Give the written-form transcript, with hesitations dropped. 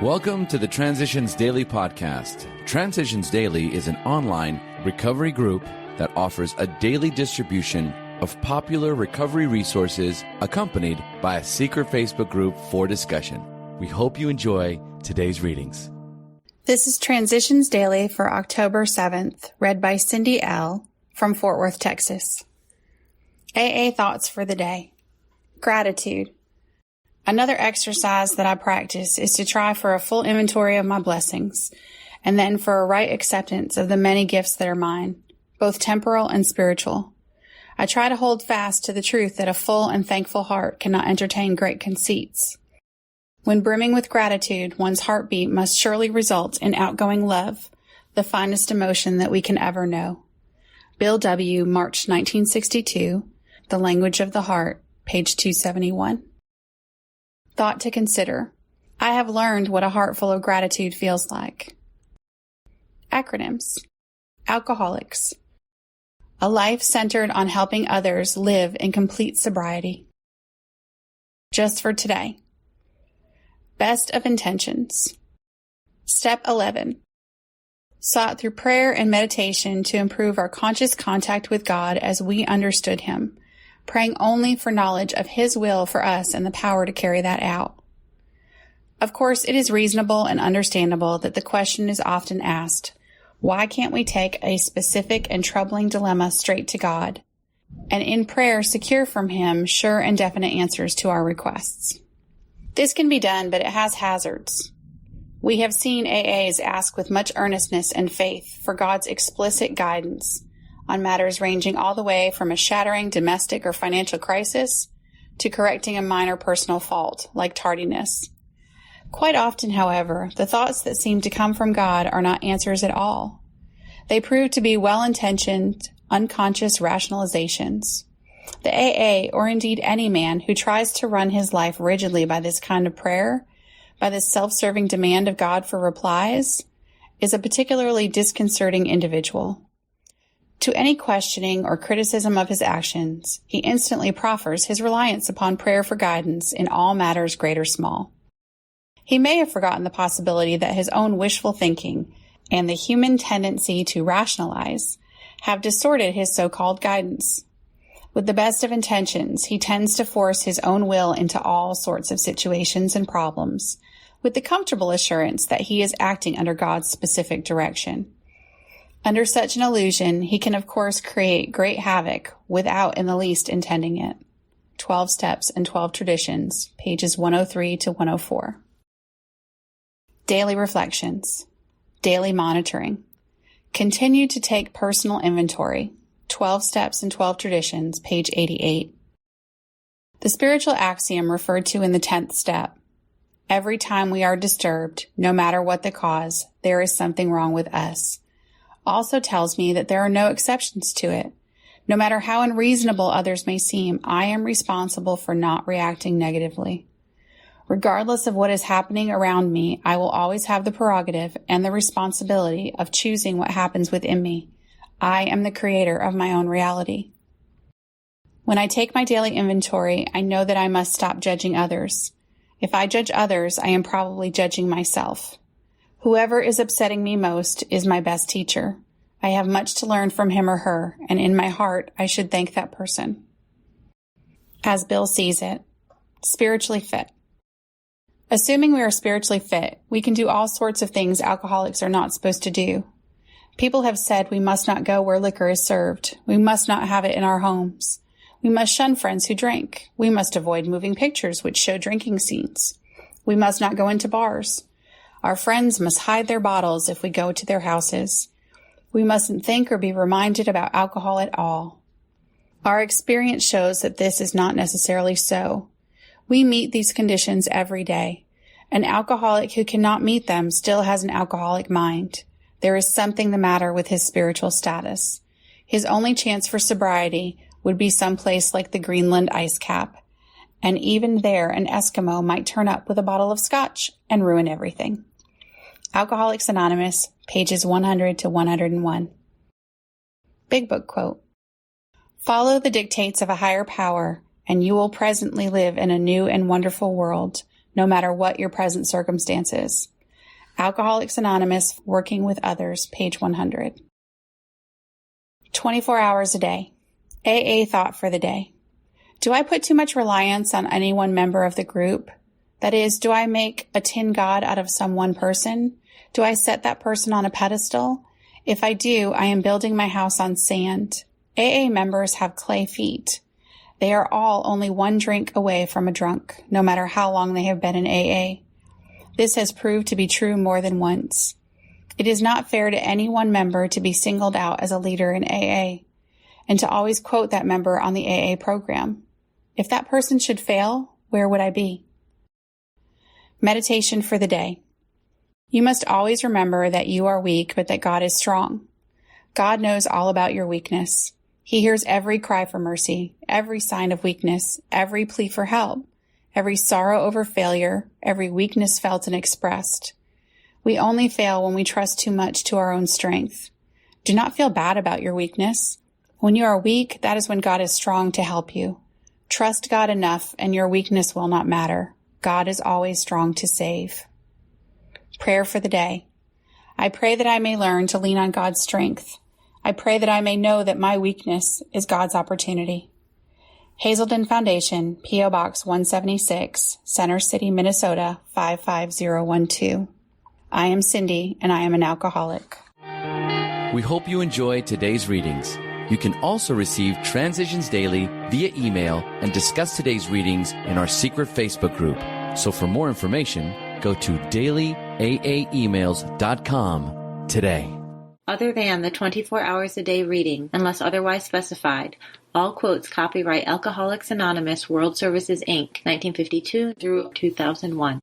Welcome to the Transitions Daily podcast. Transitions Daily is an online recovery group that offers a daily distribution of popular recovery resources accompanied by a secret Facebook group for discussion. We hope you enjoy today's readings. This is Transitions Daily for October 7th, read by Cindy L. from Fort Worth, Texas. AA thoughts for the day. Gratitude. Another exercise that I practice is to try for a full inventory of my blessings, and then for a right acceptance of the many gifts that are mine, both temporal and spiritual. I try to hold fast to the truth that a full and thankful heart cannot entertain great conceits. When brimming with gratitude, one's heartbeat must surely result in outgoing love, the finest emotion that we can ever know. Bill W., March 1962, The Language of the Heart, page 271. Thought to consider. I have learned what a heart full of gratitude feels like. Acronyms. Alcoholics. A life centered on helping others live in complete sobriety. Just for today. Best of intentions. Step 11. Sought through prayer and meditation to improve our conscious contact with God as we understood Him, praying only for knowledge of His will for us and the power to carry that out. Of course, it is reasonable and understandable that the question is often asked, why can't we take a specific and troubling dilemma straight to God, and in prayer secure from Him sure and definite answers to our requests? This can be done, but it has hazards. We have seen AAs ask with much earnestness and faith for God's explicit guidance on matters ranging all the way from a shattering domestic or financial crisis to correcting a minor personal fault, like tardiness. Quite often, however, the thoughts that seem to come from God are not answers at all. They prove to be well-intentioned, unconscious rationalizations. The AA, or indeed any man who tries to run his life rigidly by this kind of prayer, by this self-serving demand of God for replies, is a particularly disconcerting individual. To any questioning or criticism of his actions, he instantly proffers his reliance upon prayer for guidance in all matters great or small. He may have forgotten the possibility that his own wishful thinking and the human tendency to rationalize have distorted his so-called guidance. With the best of intentions, he tends to force his own will into all sorts of situations and problems, with the comfortable assurance that he is acting under God's specific direction. Under such an illusion, he can of course create great havoc without in the least intending it. 12 Steps and 12 Traditions, pages 103 to 104. Daily reflections. Daily monitoring. Continue to take personal inventory. 12 Steps and 12 Traditions, page 88. The spiritual axiom referred to in the 10th step. Every time we are disturbed, no matter what the cause, there is something wrong with us, also tells me that there are no exceptions to it. No matter how unreasonable others may seem, I am responsible for not reacting negatively. Regardless of what is happening around me, I will always have the prerogative and the responsibility of choosing what happens within me. I am the creator of my own reality. When I take my daily inventory, I know that I must stop judging others. If I judge others, I am probably judging myself. Whoever is upsetting me most is my best teacher. I have much to learn from him or her, and in my heart, I should thank that person. As Bill sees it, spiritually fit. Assuming we are spiritually fit, we can do all sorts of things alcoholics are not supposed to do. People have said we must not go where liquor is served. We must not have it in our homes. We must shun friends who drink. We must avoid moving pictures which show drinking scenes. We must not go into bars. Our friends must hide their bottles if we go to their houses. We mustn't think or be reminded about alcohol at all. Our experience shows that this is not necessarily so. We meet these conditions every day. An alcoholic who cannot meet them still has an alcoholic mind. There is something the matter with his spiritual status. His only chance for sobriety would be someplace like the Greenland ice cap. And even there, an Eskimo might turn up with a bottle of scotch and ruin everything. Alcoholics Anonymous, pages 100 to 101. Big Book quote. Follow the dictates of a higher power, and you will presently live in a new and wonderful world, no matter what your present circumstances. Alcoholics Anonymous, Working with Others, page 100. 24 hours a day. AA thought for the day. Do I put too much reliance on any one member of the group? That is, do I make a tin god out of some one person? Do I set that person on a pedestal? If I do, I am building my house on sand. AA members have clay feet. They are all only one drink away from a drunk, no matter how long they have been in AA. This has proved to be true more than once. It is not fair to any one member to be singled out as a leader in AA, and to always quote that member on the AA program. If that person should fail, where would I be? Meditation for the day. You must always remember that you are weak, but that God is strong. God knows all about your weakness. He hears every cry for mercy, every sign of weakness, every plea for help, every sorrow over failure, every weakness felt and expressed. We only fail when we trust too much to our own strength. Do not feel bad about your weakness. When you are weak, that is when God is strong to help you. Trust God enough and your weakness will not matter. God is always strong to save. Prayer for the day. I pray that I may learn to lean on God's strength. I pray that I may know that my weakness is God's opportunity. Hazelden Foundation, P.O. Box 176, Center City, Minnesota 55012. I am Cindy, and I am an alcoholic. We hope you enjoyed today's readings. You can also receive Transitions Daily via email and discuss today's readings in our secret Facebook group. So for more information, go to dailyaaemails.com today. Other than the 24 hours a day reading, unless otherwise specified, all quotes copyright Alcoholics Anonymous World Services, Inc., 1952 through 2001.